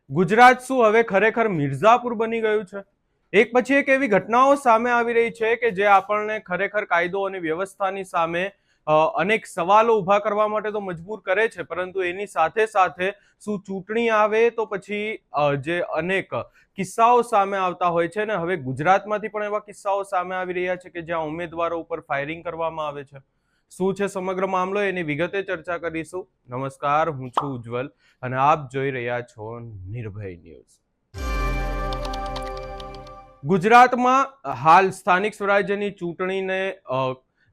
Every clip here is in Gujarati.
ગુજરાત શું હવે ખરેખર મિર્ઝાપુર બની ગયું છે? એક પછી એક એવી ઘટનાઓ સામે આવી રહી છે કે જે આપણને ખરેખર કાયદો અને વ્યવસ્થાની સામે અનેક સવાલો ઊભા કરવા માટે તો મજબૂર કરે છે, પરંતુ એની સાથે સાથે શું ચૂંટણી આવે તો પછી જે અનેક કિસ્સાઓ સામે આવતા હોય છે ને, હવે ગુજરાતમાંથી પણ એવા કિસ્સાઓ સામે આવી રહ્યા છે કે જ્યાં ઉમેદવારો ઉપર ફાયરિંગ કરવામાં આવે છે. શું છે સમગ્ર મામલો, એની વિગતે ચર્ચા કરીશું. નમસ્કાર, હું છું ઉજ્જવલ અને આપ જોઈ રહ્યા છો નિર્ભય ન્યૂઝ. ગુજરાતમાં હાલ સ્થાનિક સ્વરાજ્યની ચૂંટણીને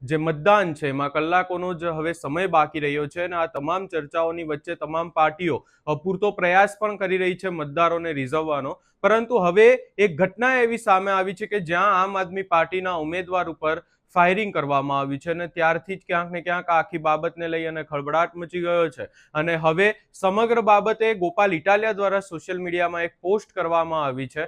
જે મતદાન છે એમાં કલાકોનો જ હવે સમય બાકી રહ્યો છે અને આ તમામ ચર્ચાઓની વચ્ચે તમામ પાર્ટીઓ પૂરતો પ્રયાસ પણ કરી રહી છે મતદારોને રીઝવવાનો, પરંતુ હવે એક ઘટના એવી સામે આવી છે કે જ્યાં આમ આદમી પાર્ટીના ઉમેદવાર ઉપર ફાયરિંગ કરવામાં આવ્યું છે અને ત્યારથી જ ક્યાંક ને ક્યાંક આખી બાબતને લઈ અને ખળભળાટ મચી ગયો છે. અને હવે સમગ્ર બાબતે ગોપાલ ઇટાલિયા દ્વારા સોશિયલ મીડિયામાં એક પોસ્ટ કરવામાં આવી છે.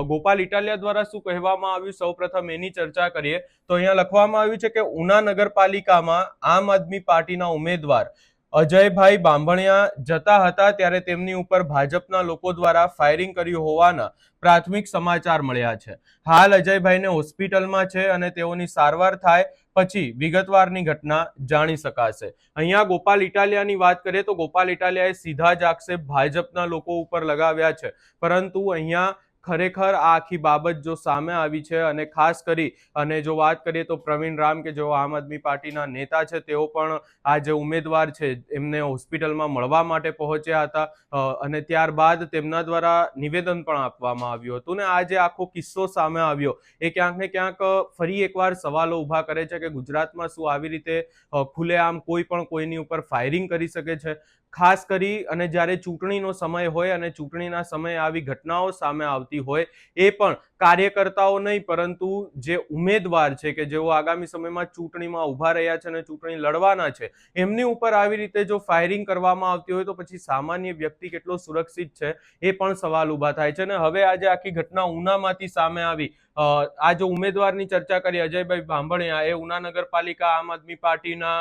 ગોપાલ ઇટાલિયા દ્વારા શું કહેવામાં આવ્યું, સૌપ્રથમ એની ચર્ચા કરીએ તો અહીંયા લખવામાં આવ્યું છે કે ઉના નગરપાલિકામાં આમ આદમી પાર્ટીના ઉમેદવાર અજયભાઈ બાંભણિયા જતા હતા ત્યારે તેમની ઉપર ભાજપના લોકો દ્વારા ફાયરિંગ કર્યું હોવાના પ્રાથમિક સમાચાર મળ્યા છે. હાલ અજયભાઈને હોસ્પિટલમાં છે અને તેઓની સારવાર થાય પછી વિગતવારની ઘટના જાણી શકાશે. અહીંયા ગોપાલ ઇટાલિયાની વાત કરીએ તો ગોપાલ ઇટાલિયાએ સીધા જ આક્ષેપ ભાજપના લોકો ઉપર લગાવ્યા છે, પરંતુ અહીંયા ખરેખર આ આખી બાબત જો સામે આવી છે અને ખાસ કરી અને જો વાત કરીએ તો પ્રવીણ રામ કે જેઓ આમ આદમી પાર્ટીના નેતા છે, તેઓ પણ આ જે ઉમેદવાર છે એમને હોસ્પિટલમાં મળવા માટે પહોંચ્યા હતા અને ત્યારબાદ તેમના દ્વારા નિવેદન પણ આપવામાં આવ્યું હતું. ને આ જે આખો કિસ્સો સામે આવ્યો એ ક્યાંક ને ક્યાંક ફરી એકવાર સવાલો ઊભા કરે છે કે ગુજરાતમાં શું આવી રીતે ખુલ્લેઆમ કોઈ પણ કોઈની ઉપર ફાયરિંગ કરી શકે છે? ખાસ કરી અને જ્યારે ચૂંટણીનો સમય હોય અને ચૂંટણીના સમયે આવી ઘટનાઓ સામે આવતી હોય, એ પણ કાર્યકર્તાઓ નહીં પરંતુ જે ઉમેદવાર છે કે જેઓ આગામી સમયમાં ચૂંટણીમાં ઊભા રહ્યા છે અને ચૂંટણી લડવાના છે, એમની ઉપર આવી રીતે જો ફાયરિંગ કરવામાં આવતી હોય તો પછી સામાન્ય વ્યક્તિ કેટલો સુરક્ષિત છે એ પણ સવાલ ઊભા થાય છે. અને હવે આજે આખી ઘટના ઉનામાંથી સામે આવી. આ જો ઉમેદવારની ચર્ચા કરી, અજયભાઈ બાંભણિયા, એ ઉના નગરપાલિકા આમ આદમી પાર્ટીના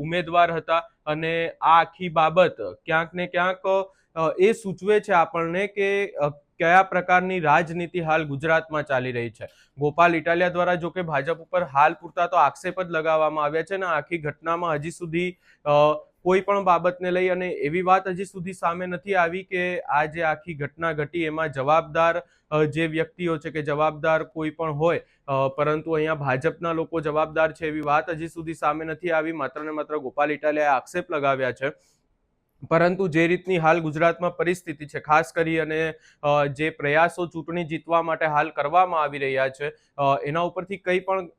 ઉમેદવાર હતા અને આ આખી બાબત ક્યાંક ને ક્યાંક એ સૂચવે છે આપણને કે કયા પ્રકારની રાજનીતિ હાલ ગુજરાતમાં ચાલી રહી છે. ગોપાલ ઇટાલિયા દ્વારા જો કે ભાજપ ઉપર હાલ પૂરતા તો આક્ષેપ જ લગાવવામાં આવ્યા છે અને આખી ઘટનામાં હજી સુધી કોઈ પણ બાબતને લઈ અને એવી વાત હજી સુધી સામે નથી આવી કે આ જે આખી ઘટના ઘટી એમાં જવાબદાર જે વ્યક્તિઓ છે કે જવાબદાર કોઈ પણ હોય, પરંતુ અહીંયા ભાજપના લોકો જવાબદાર છે એવી વાત હજી સુધી સામે નથી આવી. માત્ર ને માત્ર ગોપાલ ઇટાલિયાએ આક્ષેપ લગાવ્યા છે. પરંતુ જે રીતની હાલ ગુજરાતમાં પરિસ્થિતિ છે, ખાસ કરી અને જે પ્રયાસો ચૂંટણી જીતવા માટે હાલ કરવામાં આવી રહ્યા છે, એના ઉપરથી કંઈ પણ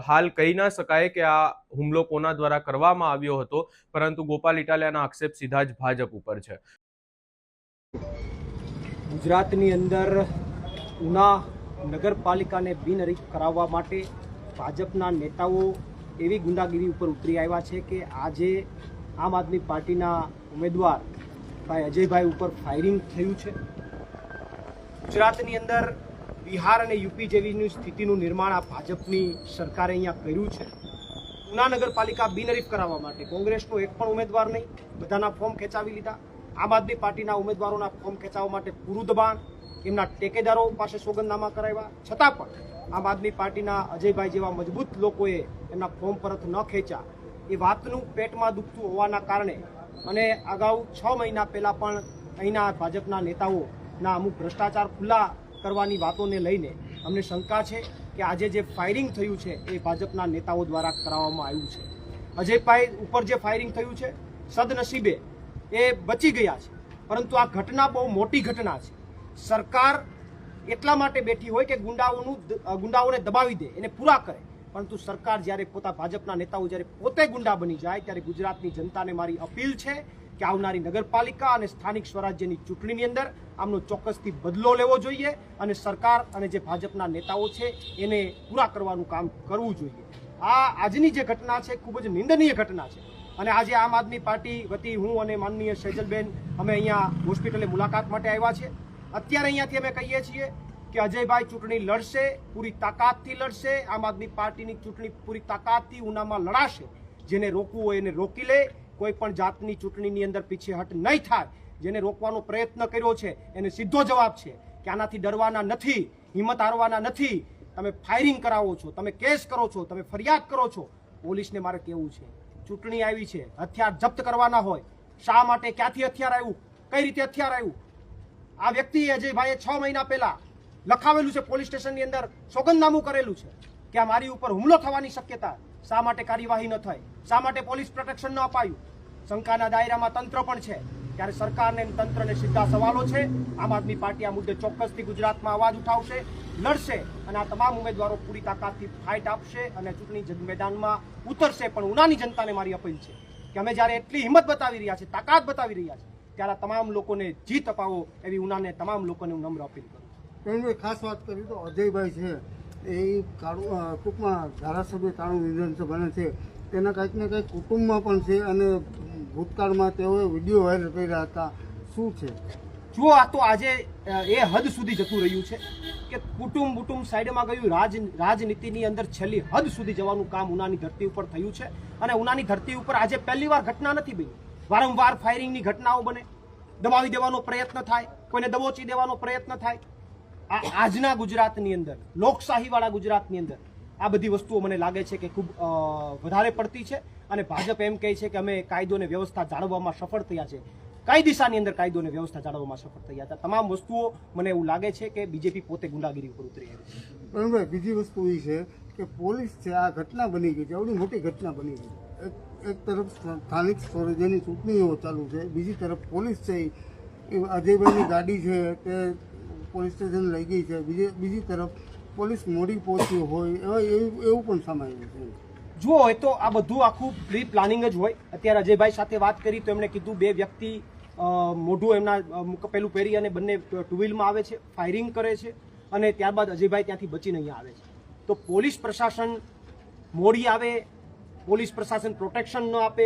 હાલ કહી ના શકાય કે આ હુમલો કોના દ્વારા કરવામાં આવ્યો હતો, પરંતુ ગોપાલ ઇટાલિયાના આક્ષેપ સીધા જ ભાજપ ઉપર છે. ગુજરાતની અંદર ઉના નગરપાલિકાને બિનહરીફ કરાવવા માટે ભાજપના નેતાઓ એવી ગુંડાગીરી ઉપર ઉતરી આવ્યા છે કે આજે આમ આદમી પાર્ટીના ઉમેદવાર ભાઈ અજયભાઈ ઉપર ફાયરિંગ થયું છે. ગુજરાતની અંદર બિહાર અને યુપી જેવી સ્થિતિનું નિર્માણ આ ભાજપની સરકારે અહીંયા કર્યું છે. ઉના નગરપાલિકા બિનહરીફ કરાવવા માટે કોંગ્રેસનો એક પણ ઉમેદવાર નહીં, બધાના ફોર્મ ખેંચાવી લીધા. આમ આદમી પાર્ટીના ઉમેદવારોના ફોર્મ ખેંચાવવા માટે પૂરું દબાણ, એમના ટેકેદારો પાસે સોગંદનામા કરાવ્યા, છતાં પણ આમ આદમી પાર્ટીના અજયભાઈ જેવા મજબૂત લોકોએ એમના ફોર્મ પરત ન ખેંચ્યા. એ વાતનું પેટમાં દુખતું હોવાના કારણે અને અગાઉ 6 મહિના પહેલાં પણ અહીંના ભાજપના નેતાઓના અમુક ભ્રષ્ટાચાર ખુલ્લા કરવાની વાતોને લઈને અમને શંકા છે કે આજે જે ફાયરિંગ થયું છે એ ભાજપના નેતાઓ દ્વારા કરાવવામાં આવ્યું છે. અજયભાઈ ઉપર જે ફાયરિંગ થયું છે, સદનસીબે એ બચી ગયા છે, પરંતુ આ ઘટના બહુ મોટી ઘટના છે. સરકાર એટલા માટે બેઠી હોય કે ગુંડાઓને દબાવી દે, એને પૂરા કરે, પરંતુ સરકાર જ્યારે ભાજપના નેતાઓ જ્યારે પોતે ગુંડા બની જાય ત્યારે ગુજરાતની જનતાને મારી અપીલ છે કે આવનારી નગરપાલિકા અને સ્થાનિક સ્વરાજ્યની ચૂંટણીની અંદર આમનો ચોક્કસથી બદલો લેવો જોઈએ અને સરકાર અને જે ભાજપના નેતાઓ છે એને પૂરા કરવાનું કામ કરવું જોઈએ. આ આજની જે ઘટના છે ખૂબ જ નિંદનીય ઘટના છે અને આજે આમ આદમી પાર્ટી વતી હું અને માનનીય સેજલબેન અમે અહીંયા હોસ્પિટલે મુલાકાત માટે આવ્યા છે. અત્યારે અહીંયાથી અમે કહીએ છીએ કે અજયભાઈ ચૂંટણી લડશે, પૂરી તાકાતથી લડશે. આમ આદમી પાર્ટીની ચૂંટણી પૂરી તાકાતથી ઉનામાં લડાશે. જેને રોકવું હોય એને રોકી લે. કોઈ પણ જાતની ચૂંટણીની અંદર પીછેહટ નહીં થાય. જેને રોકવાનો પ્રયત્ન કર્યો છે એને સીધો જવાબ છે કે આનાથી ડરવાના નથી, હિંમત હારવાના નથી. તમે ફાયરિંગ કરાવો છો, તમે કેસ કરો છો, તમે ફરિયાદ કરો છો. પોલીસને મારે કહેવું છે, ચૂંટણી આવી છે, હથિયાર જપ્ત કરવાના હોય. શા માટે, ક્યાંથી હથિયાર આવ્યું, કઈ રીતે હથિયાર આવ્યું? આ વ્યક્તિ અજયભાઈએ 6 મહિના પહેલા લખાવેલું છે, પોલીસ સ્ટેશનની અંદર સોગંદનામું કરેલું છે કે આ મારી ઉપર હુમલો થવાની શક્યતા. શા માટે કાર્યવાહી ન થઈ? શા માટે પોલીસ પ્રોટેક્શન ન અપાયું? શંકાના દાયરામાં તંત્ર પણ છે. ત્યારે સરકારને તંત્રને સીધા સવાલો છે. આમ આદમી પાર્ટી આ મુદ્દે ચોક્કસથી ગુજરાતમાં અવાજ ઉઠાવશે, લડશે અને આ તમામ ઉમેદવારો પૂરી તાકાતથી ફાઇટ આપશે અને ચૂંટણી મેદાનમાં ઉતરશે. પણ ઉનાની જનતાને મારી અપીલ છે કે અમે જ્યારે એટલી હિંમત બતાવી રહ્યા છે, તાકાત બતાવી રહ્યા છે, ત્યારે તમામ લોકોને જીત અપાવો એવી ઉનાને તમામ લોકોને હું નમ્ર અપીલ કરું છું. ખાસ વાત કરી તો અજયભાઈ છે એ ટૂંકમાં ધારાસભ્ય 93 વિધાનસભાના છે, તેના કંઈક ને કંઈક કુટુંબમાં પણ છે અને ભૂતકાળમાં તેઓએ વિડીયો વાયરલ કર્યા હતા. શું છે? જુઓ, આ તો આજે એ હદ સુધી જતું રહ્યું છે કે કુટુંબ સાઈડમાં ગયું. રાજનીતિની અંદર છેલ્લી હદ સુધી જવાનું કામ ઉનાની ધરતી ઉપર થયું છે. અને ઉનાની ધરતી ઉપર આજે પહેલી વાર ઘટના નથી બની. વારંવાર ફાયરિંગની ઘટનાઓ બને, દબાવી દેવાનો પ્રયત્ન થાય, કોઈને દબોચી દેવાનો પ્રયત્ન થાય. આજના ગુજરાતની અંદર, લોકશાહીવાળા ગુજરાતની અંદર આ બધી વસ્તુઓ મને લાગે છે કે ખૂબ વધારે પડતી છે. અને ભાજપ એમ કહે છે કે અમે કાયદો અને વ્યવસ્થા જાળવવામાં સફળ થયા છે. કઈ દિશાની અંદર કાયદો અને વ્યવસ્થા જાળવવામાં સફળ થયા હતા? તમામ વસ્તુઓ મને એવું લાગે છે કે બીજેપી પોતે ગુંડાગીરી ઉપર ઉતરી આવી છે. બરાબર. બીજી વસ્તુ એ છે કે પોલીસ છે, આ ઘટના બની ગઈ છે, એવડી મોટી ઘટના બની ગઈ. એક તરફ સ્થાનિક સ્વરાજ્યની ચૂંટણીઓ ચાલુ છે, બીજી તરફ પોલીસ છે એ અજયભાઈની ગાડી છે તે પોલીસ સ્ટેશન લઈ ગઈ છે, બીજી તરફ પોલીસ મોડી પહોંચી હોય એવું પણ સામાન્ય છે. જુઓ, એ તો આ બધું આખું પ્રી પ્લાનિંગ જ હોય. અત્યારે અજયભાઈ સાથે વાત કરી તો એમણે કીધું 2 વ્યક્તિ મોઢું એમના પેલું પહેરી અને બંને ટુ વ્હીલમાં આવે છે, ફાયરિંગ કરે છે અને ત્યારબાદ અજયભાઈ ત્યાંથી બચીને અહીંયા આવે છે. તો પોલીસ પ્રશાસન મોડી આવે, પોલીસ પ્રશાસન પ્રોટેક્શન ન આપે,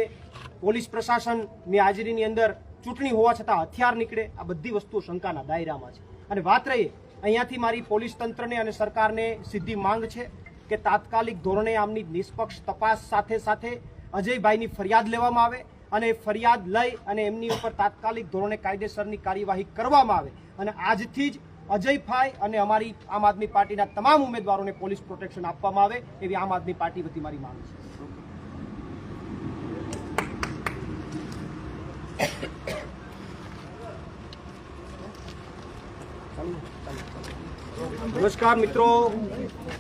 પોલીસ પ્રશાસનની હાજરીની અંદર ચૂંટણી હોવા છતાં હથિયાર નીકળે, આ બધી વસ્તુઓ શંકાના દાયરામાં છે. અને વાત રહી અહીંયાથી મારી પોલીસ તંત્રને અને સરકારને સીધી માંગ છે કે તાત્કાલિક ધોરણે આમની નિષ્પક્ષ તપાસ સાથે સાથે અજયભાઈની ફરિયાદ લેવામાં આવે અને ફરિયાદ લઈ અને એમની ઉપર તાત્કાલિક ધોરણે કાયદેસરની કાર્યવાહી કરવામાં આવે. અને આજથી જ અજયભાઈ અને અમારી આમ આદમી પાર્ટીના તમામ ઉમેદવારોને પોલીસ પ્રોટેક્શન આપવામાં આવે એવી આમ આદમી પાર્ટી વતી મારી માંગ છે. નમસ્કાર મિત્રો,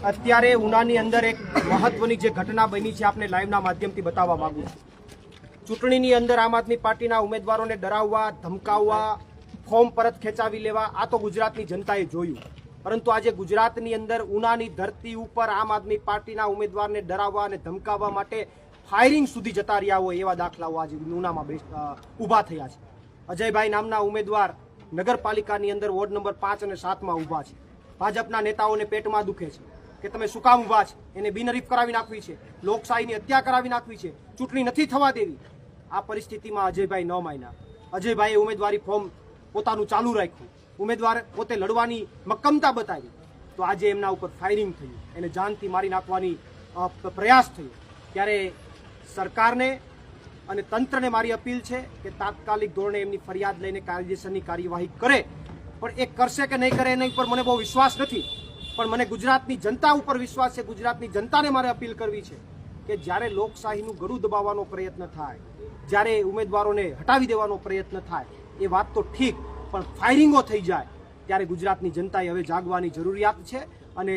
અત્યારે ઉનાની અંદર એક મહત્વની જે ઘટના બની છે આપને લાઈવના માધ્યમથી બતાવવા માંગુ છું. ચૂંટણીની અંદર આમ આદમી પાર્ટીના ઉમેદવારોને ડરાવવા, ધમકાવવા, ફોર્મ પરત ખેંચાવી લેવા, આ તો ગુજરાતની જનતાએ જોયું. પરંતુ આજે ગુજરાતની અંદર ઉનાની ધરતી ઉપર આમ આદમી પાર્ટીના ઉમેદવારને ડરાવવા અને ધમકાવવા માટે ફાયરિંગ સુધી જતા રહ્યા હોય એવા દાખલાઓ આજે ઉનામાં ઊભા થયા છે. અજયભાઈ નામના ઉમેદવાર નગરપાલિકાની અંદર વોર્ડ નંબર 5 અને 7માં ઊભા છે. ભાજપના નેતાઓને પેટમાં દુખે છે કે તમે શું કામ ઊભા છે, એને બિનહરીફ કરાવી નાખવી છે, લોકશાહીની હત્યા કરાવી નાખવી છે, ચૂંટણી નથી થવા દેવી. આ પરિસ્થિતિમાં અજયભાઈ ન માન્યા. અજયભાઈએ ઉમેદવારી ફોર્મ પોતાનું ચાલુ રાખ્યું, ઉમેદવાર પોતે લડવાની મક્કમતા બતાવી. તો આજે એમના ઉપર ફાયરિંગ થયું, એને જાનથી મારી નાખવાની પ્રયાસ થયો. ત્યારે સરકારને અને તંત્રને મારી અપીલ છે કે તાત્કાલિક ધોરણે એમની ફરિયાદ લઈને કાયદેસરની કાર્યવાહી કરે. પણ એ કરશે કે નહીં કરે એના ઉપર મને બહુ વિશ્વાસ નથી, પણ મને ગુજરાતની જનતા ઉપર વિશ્વાસ છે. ગુજરાતની જનતાને મારે અપીલ કરવી છે કે જ્યારે લોકશાહીનું ગળું દબાવવાનો પ્રયત્ન થાય, જ્યારે ઉમેદવારોને હટાવી દેવાનો પ્રયત્ન થાય, એ વાત તો ઠીક, પણ ફાયરિંગો થઈ જાય ત્યારે ગુજરાતની જનતાએ હવે જાગવાની જરૂરિયાત છે. અને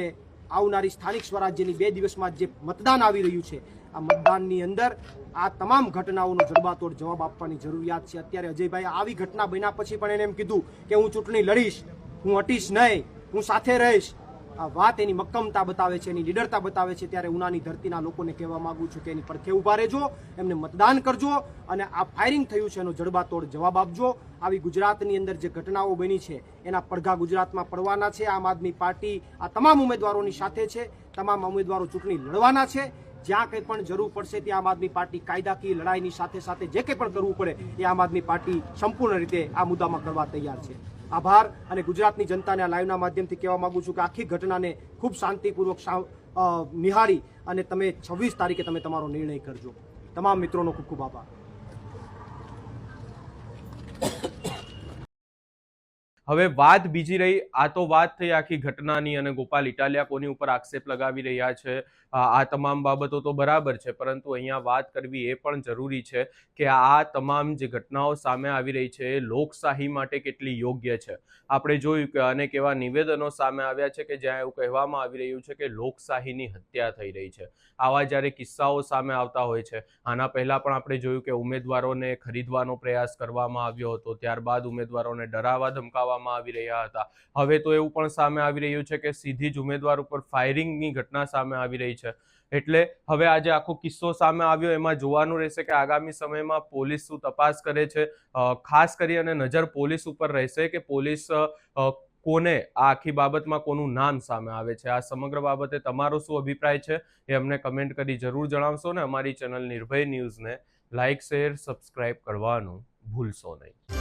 આવનારી સ્થાનિક સ્વરાજ્યની 2 દિવસમાં જે મતદાન આવી રહ્યું છે, આ મતદાનની અંદર આ તમામ ઘટનાઓનો જડબાતોડ જવાબ આપવાની જરૂરિયાત છે. અત્યારે અજયભાઈ આવી ઘટના બન્યા પછી પણ એને એમ કીધું કે હું ચૂંટણી લડીશ, હું હટીશ નહીં, હું સાથે રહીશ. આ વાત એની મક્કમતા બતાવે છે, એની લીડરતા બતાવે છે. ત્યારે ઉનાની ધરતીના લોકોને કહેવા માંગુ છું કે એની પડખે ઊભા રહેજો, એમને મતદાન કરજો અને આ ફાયરિંગ થયું છે એનો જડબાતોડ જવાબ આપજો. આવી ગુજરાતની અંદર જે ઘટનાઓ બની છે એના પડઘા ગુજરાતમાં પડવાના છે. આમ આદમી પાર્ટી આ તમામ ઉમેદવારોની સાથે છે, તમામ ઉમેદવારો ચૂંટણી લડવાના છે. જ્યાં કંઈ પણ જરૂર પડશે ત્યાં આમ આદમી પાર્ટી કાયદાકીય લડાઈની સાથે સાથે જે કંઈ પણ કરવું પડે એ આમ આદમી પાર્ટી સંપૂર્ણ રીતે આ મુદ્દામાં કરવા તૈયાર છે. આભાર. અને ગુજરાતની જનતાને આ લાઈવના માધ્યમથી કહેવા માંગુ છું કે આખી ઘટનાને ખૂબ શાંતિપૂર્વક નિહાળી અને તમે 26 તારીખે તમે તમારો નિર્ણય કરજો. તમામ મિત્રોનો ખૂબ ખૂબ આભાર. હવે વાત બીજી રહી, આ તો વાત થઈ આખી ઘટનાની અને ગોપાલ ઇટાલિયા કોની ઉપર આક્ષેપ લગાવી રહ્યા છે, આ તમામ બાબતો તો બરાબર છે, પરંતુ અહીંયા વાત કરવી એ પણ જરૂરી છે કે આ તમામ જે ઘટનાઓ સામે આવી રહી છે એ લોકશાહી માટે કેટલી યોગ્ય છે. આપણે જોયું કે અનેક એવા નિવેદનો સામે આવ્યા છે કે જ્યાં એવું કહેવામાં આવી રહ્યું છે કે લોકશાહીની હત્યા થઈ રહી છે. આવા જ્યારે કિસ્સાઓ સામે આવતા હોય છે, આના પહેલા પણ આપણે જોયું કે ઉમેદવારોને ખરીદવાનો પ્રયાસ કરવામાં આવ્યો હતો, ત્યારબાદ ઉમેદવારોને ડરાવવા ધમકાવવામાં આવી રહ્યા હતા. હવે તો એવું પણ સામે આવી રહ્યું છે કે સીધી જ ઉમેદવાર ઉપર ફાયરિંગની ઘટના સામે આવી રહી છે. એટલે હવે આજે આખો કિસ્સો સામે આવ્યો, એમાં જોવાનું રહેશે કે આગામી સમયમાં પોલીસ શું તપાસ કરે છે. ખાસ કરી અને નજર પોલીસ ઉપર રહેશે કે પોલીસ કોને આ આખી બાબતમાં કોનું નામ સામે આવે છે. આ સમગ્ર બાબતે તમારો શું અભિપ્રાય છે એ અમને કમેન્ટ કરી જરૂર જણાવશો ને અમારી ચેનલ નિર્ભય ન્યૂઝને લાઇક, શેર, સબસ્ક્રાઇબ કરવાનું ભૂલશો નહીં.